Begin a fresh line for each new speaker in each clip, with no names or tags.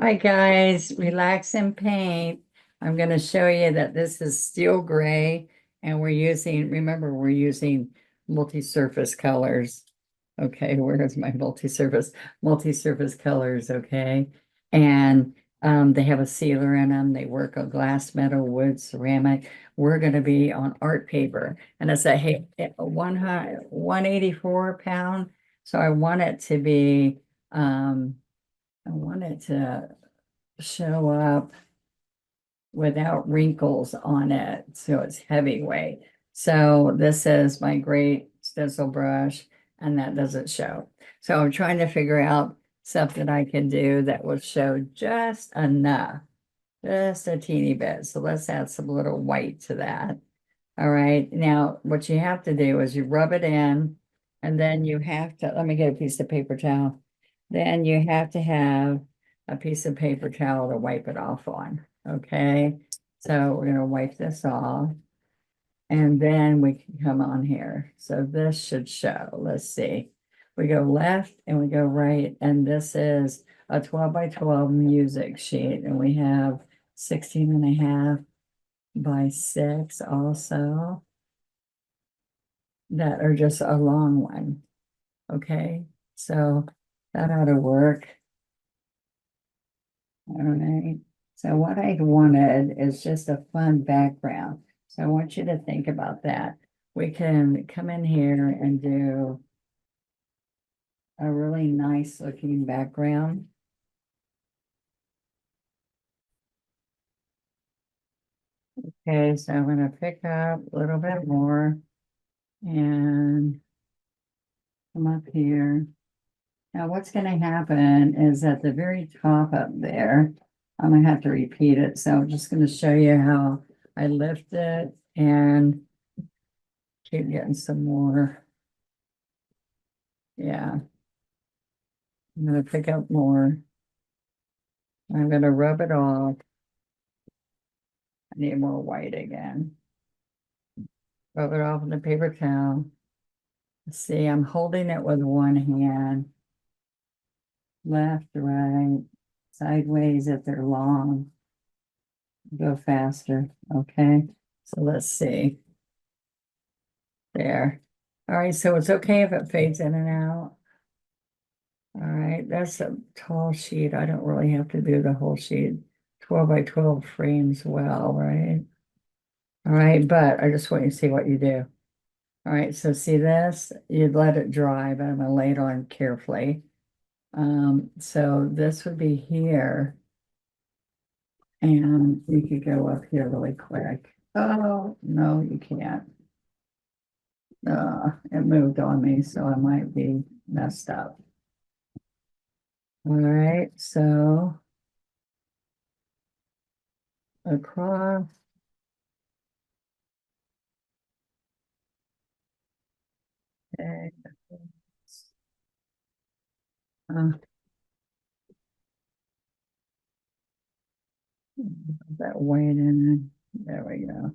Hi guys, relax and paint. I'm going to show you that this is steel gray and remember, we're using multi-surface colors. Okay, where's my multi-surface? Multi-surface colors, okay? And they have a sealer in them. They work on glass, metal, wood, ceramic. We're going to be on art paper. And it's a 184 pound. So I want it to be, I want it to show up without wrinkles on it, so it's heavyweight. So this is my great stencil brush, and that doesn't show. So I'm trying to figure out something I can do that will show just enough, just a teeny bit. So let's add some little white to that. All right, now what you have to do is you rub it in, and then you have to, let me get a piece of paper towel. Then you have to have a piece of paper towel to wipe it off on, okay? So we're gonna wipe this off, and then we can come on here. So this should show, let's see. We go left and we go right, and this is a 12 by 12 music sheet, and we have 16 and a half by 6 also that are just a long one. Okay, so that ought to work. All right. So what I wanted is just a fun background. So I want you to think about that. We can come in here and do a really nice looking background. Okay, so I'm going to pick up a little bit more and come up here. Now what's going to happen is at the very top up there, I'm going to have to repeat it. So I'm just going to show you how I lift it and keep getting some more. Yeah, I'm going to pick up more. I'm going to rub it off. I need more white again. Rub it off with a paper towel. See, I'm holding it with one hand. Left, right, sideways if they're long. Go faster, okay? So let's see. There. All right, so it's okay if it fades in and out. All right, that's a tall sheet. I don't really have to do the whole sheet. 12 by 12 frames well, right? All right, but I just want you to see what you do. All right, so see this? You'd let it dry, but I'm gonna lay it on carefully. So this would be here. And you could go up here really quick. Oh, no, you can't. It moved on me, so I might be messed up. All right, so across. Okay. Uh, that white in it. There we go.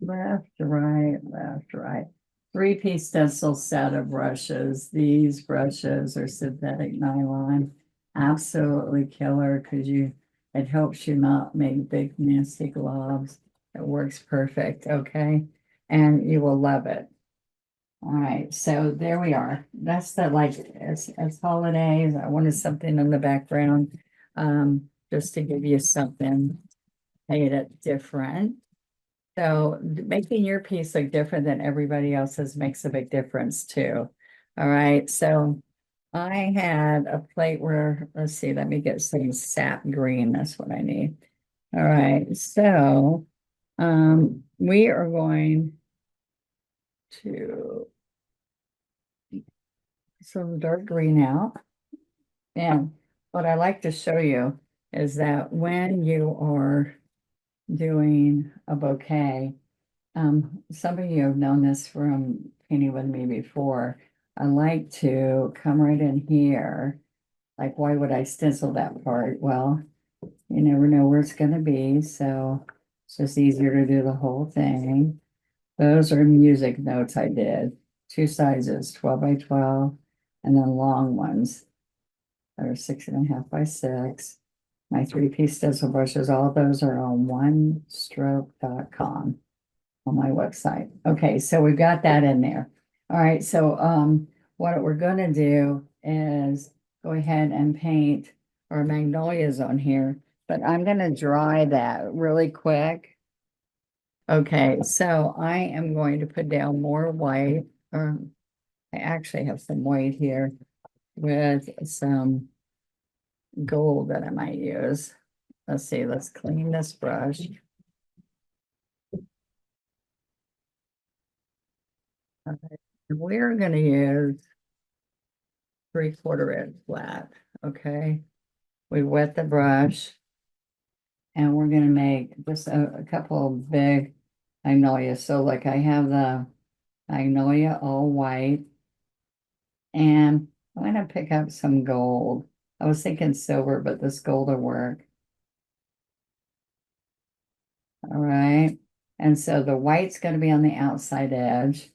Left, right, left, right. Three-piece stencil set of brushes. These brushes are synthetic nylon. Absolutely killer because it helps you not make big nasty globs. It works perfect, okay? And you will love it. All right, so there we are. That's the like it's holidays. I wanted something in the background, just to give you something, made it different. So making your piece look different than everybody else's makes a big difference too. All right, so I had a plate where, let's see, let me get some sap green. That's what I need. All right, so we are going to some dark green out. And what I like to show you is that when you are doing a bouquet, some of you have known this from painting with me before. I like to come right in here. Like, why would I stencil that part? Well, you never know where it's going to be, so it's just easier to do the whole thing. Those are music notes I did. Two sizes, 12 by 12, and then long ones. that are 6.5 by 6. My 3-piece stencil brushes, all those are on onestroke.com on my website. Okay, so we've got that in there. All right, so what we're gonna do is go ahead and paint our magnolias on here, but I'm gonna dry that really quick. Okay, so I am going to put down more white. I actually have some white here with some gold that I might use. Let's see, let's clean this brush. Okay, we're gonna use 3/4 inch flat, okay? We wet the brush and we're gonna make just a couple of big magnolias. So like I have the magnolia all white and I'm gonna pick up some gold. I was thinking silver, but this gold will work. All right. And so the white's gonna be on the outside edge.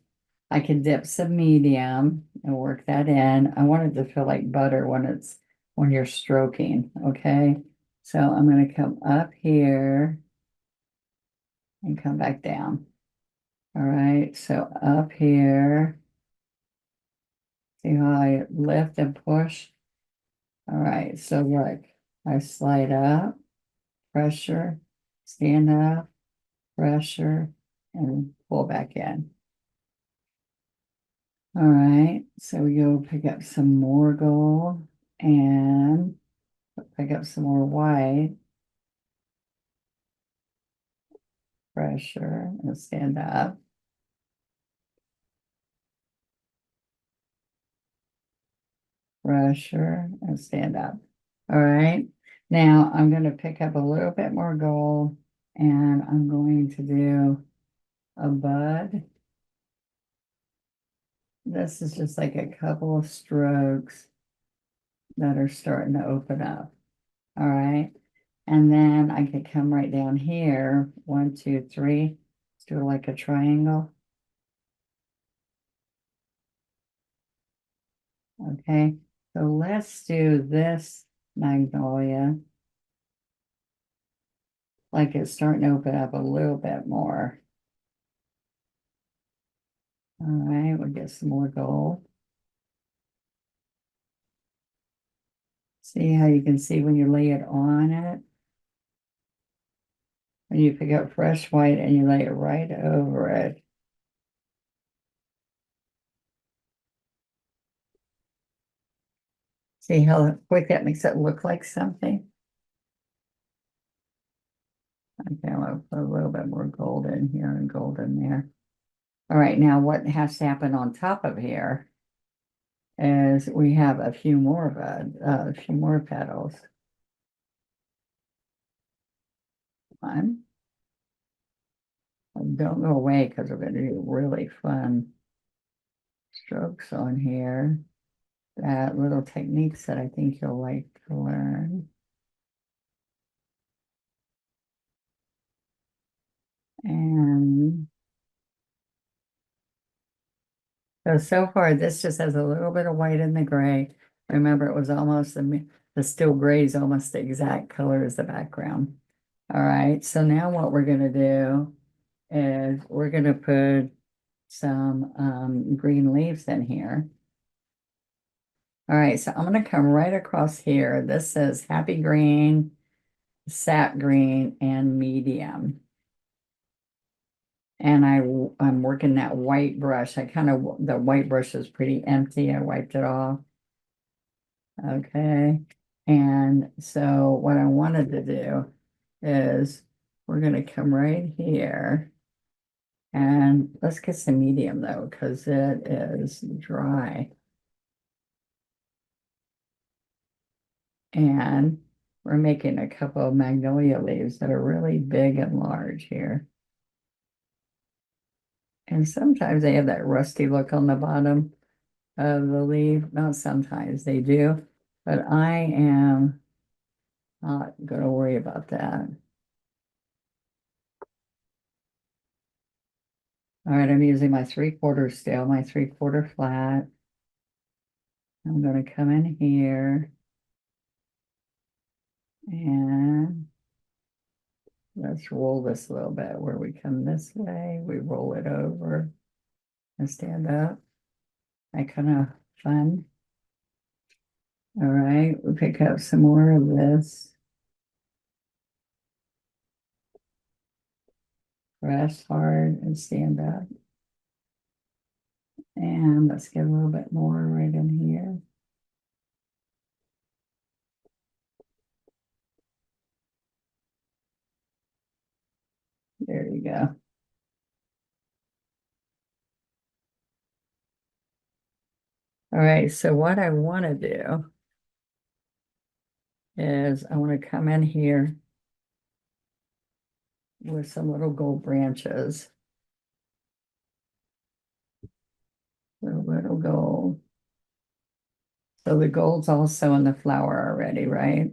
I can dip some medium and work that in. I want it to feel like butter when you're stroking, okay? So I'm going to come up here and come back down. All right, so up here, see how I lift and push? All right, so look, I slide up, pressure, stand up, pressure, and pull back in. All right, so we go pick up some more gold and pick up some more white, pressure, and stand up, pressure, and stand up. All right, now I'm going to pick up a little bit more gold and I'm going to do a bud. This is just like a couple of strokes that are starting to open up. All right, and then I could come right down here, 1, 2, 3, let's do like a triangle. Okay, so let's do this magnolia. Like it's starting to open up a little bit more. All right, we'll get some more gold. See how you can see when you lay it on it? When you pick up fresh white and you lay it right over it. See how quick that makes it look like something? Okay, I'll put a little bit more gold in here and gold in there. All right, now what has to happen on top of here is we have a few more of a few more petals. One. Don't go away because we're going to do really fun strokes on here. That little techniques that I think you'll like to learn. And so far, this just has a little bit of white in the gray. Remember, it was almost the still gray is almost the exact color as the background. All right, so now what we're going to do is we're going to put some green leaves in here. All right, so I'm going to come right across here. This says happy green, sap green, and medium. And I'm working that white brush. The white brush is pretty empty. I wiped it off. Okay. And so what I wanted to do is we're going to come right here and let's get some medium though, because it is dry. And we're making a couple of magnolia leaves that are really big and large here. And sometimes they have that rusty look on the bottom of the leaf. Not sometimes they do, but I am not going to worry about that. All right, I'm using my 3/4 scale, my 3/4 flat. I'm going to come in here And let's roll this a little bit where we come this way, we roll it over and stand up. That kind of fun. All right, we pick up some more of this. Press hard and stand up. And let's get a little bit more right in here. There you go. All right, so what I want to do is I want to come in here with some little gold branches. A little gold. So the gold's also in the flower already, right?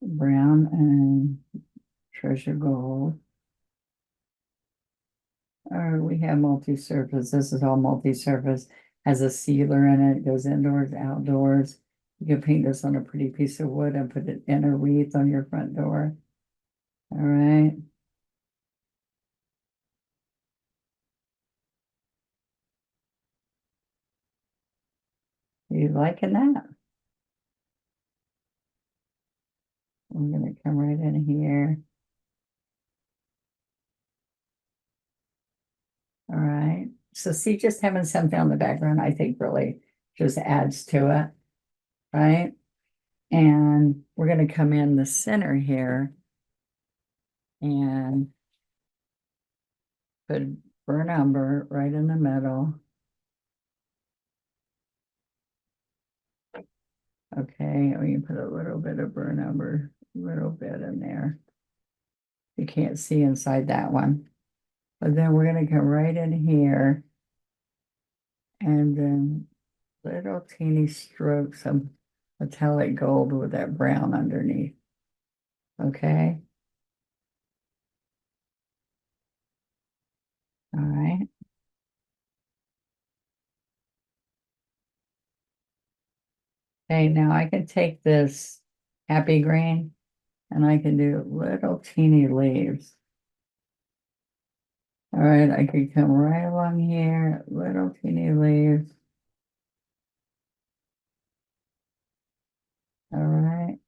Brown and treasure gold. Or we have multi-surface. This is all multi-surface. Has a sealer in it. Goes indoors, outdoors. You can paint this on a pretty piece of wood and put it in a wreath on your front door. All right. You liking that? I'm gonna come right in here. All right. So see, just having something on the background, I think really just adds to it, right? And we're gonna come in the center here and put burnt umber right in the middle. Okay, we can put a little bit of burnt umber, a little bit in there. You can't see inside that one. But then we're gonna come right in here and then little teeny strokes of metallic gold with that brown underneath. Okay. All right. Okay, now I can take this happy green and I can do little teeny leaves. All right, I could come right along here, little teeny leaves. All right,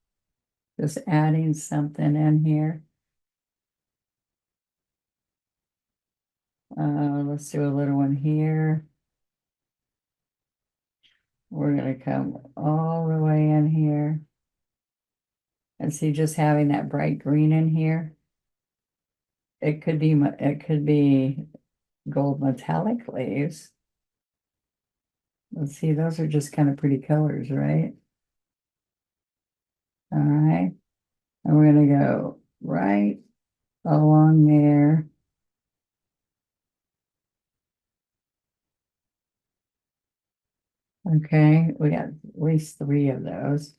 just adding something in here. Let's do a little one here. We're gonna come all the way in here. And see, just having that bright green in here. It could be gold metallic leaves. Let's see, those are just kind of pretty colors, right? All right. And we're gonna go right along there. Okay, we got at least 3 of those.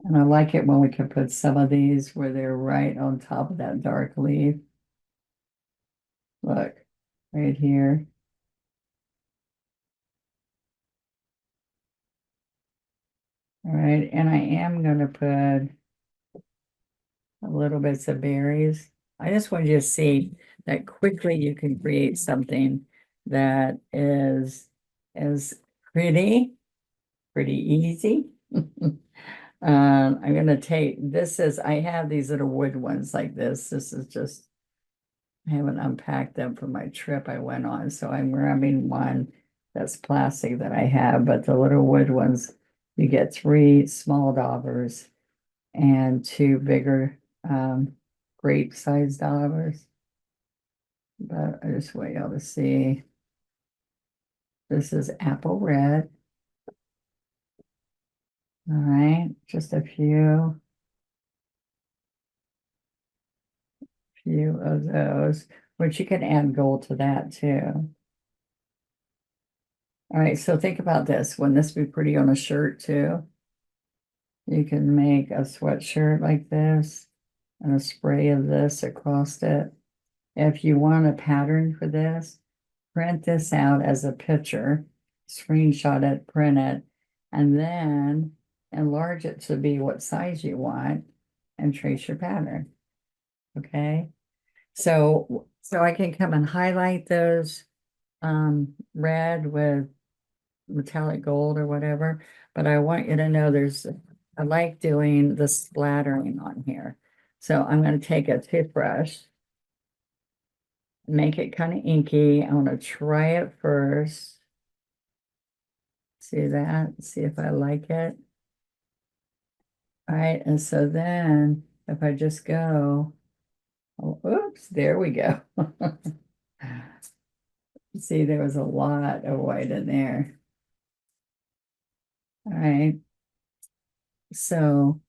And I like it when we can put some of these where they're right on top of that dark leaf. Look, right here. All right, and I am gonna put a little bits of berries. I just want you to see that quickly you can create something that is pretty, pretty easy. I'm gonna take, I have these little wood ones like this. This is just, I haven't unpacked them from my trip I went on, so I'm grabbing one that's plastic that I have, but the little wood ones, you get 3 small daubers and 2 bigger grape-sized daubers. But I just want y'all to see. This is apple red. All right, just a few of those, which you can add gold to that too. All right, so think about this. Wouldn't this be pretty on a shirt too? You can make a sweatshirt like this and a spray of this across it. If you want a pattern for this, print this out as a picture, screenshot it, print it, and then enlarge it to be what size you want and trace your pattern. Okay. So I can come and highlight those red with metallic gold or whatever, but I want you to know I like doing the splattering on here. So I'm going to take a toothbrush, make it kind of inky. I want to try it first. See that? See if I like it. All right, and so then if I just go, oh, oops, there we go. See, there was a lot of white in there. All right, so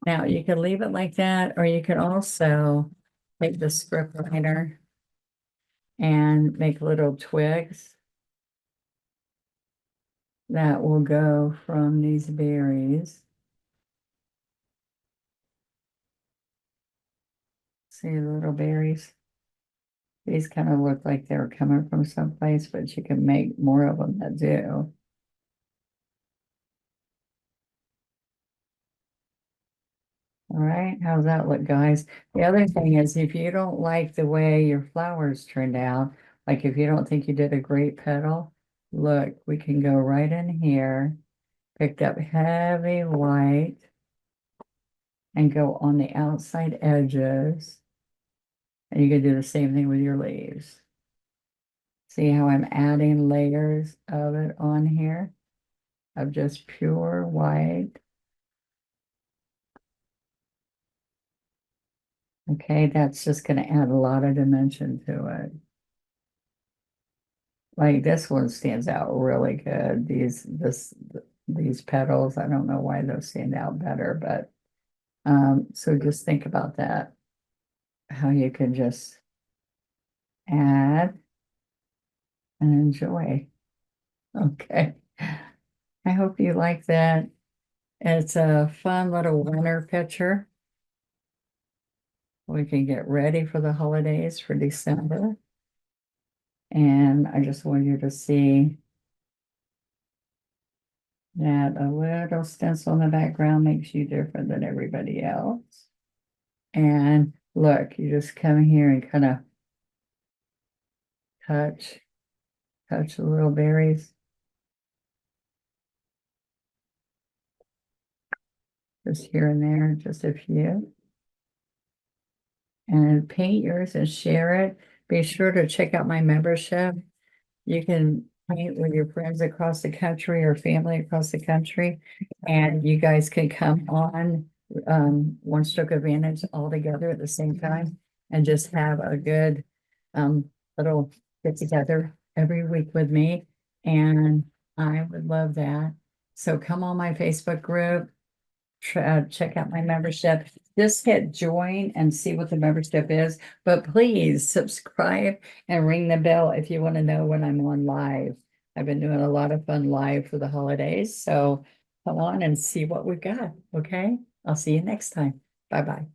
now you can leave it like that, or you could also take the script liner and make little twigs that will go from these berries. See the little berries? These kind of look like they were coming from someplace, but you can make more of them that do. All right, how's that look, guys? The other thing is if you don't like the way your flowers turned out, like if you don't think you did a great petal, look, we can go right in here, picked up heavy white, and go on the outside edges. And you can do the same thing with your leaves. See how I'm adding layers of it on here of just pure white. Okay, that's just going to add a lot of dimension to it. Like this one stands out really good. These petals, I don't know why those stand out better, but so just think about that, how you can just add and enjoy. Okay. I hope you like that. It's a fun little winter picture. We can get ready for the holidays for December. And I just want you to see that a little stencil in the background makes you different than everybody else. And look, you just come here and kind of touch the little berries. Just here and there, just a few. And paint yours and share it. Be sure to check out my membership. You can paint with your friends across the country or family across the country, and you guys can come on One Stroke Advantage all together at the same time and just have a good little get together every week with me. And I would love that. So come on my Facebook group, check out my membership. Just hit join and see what the membership is. But please subscribe and ring the bell if you want to know when I'm on live. I've been doing a lot of fun live for the holidays. So come on and see what we've got. Okay. I'll see you next time. Bye-bye.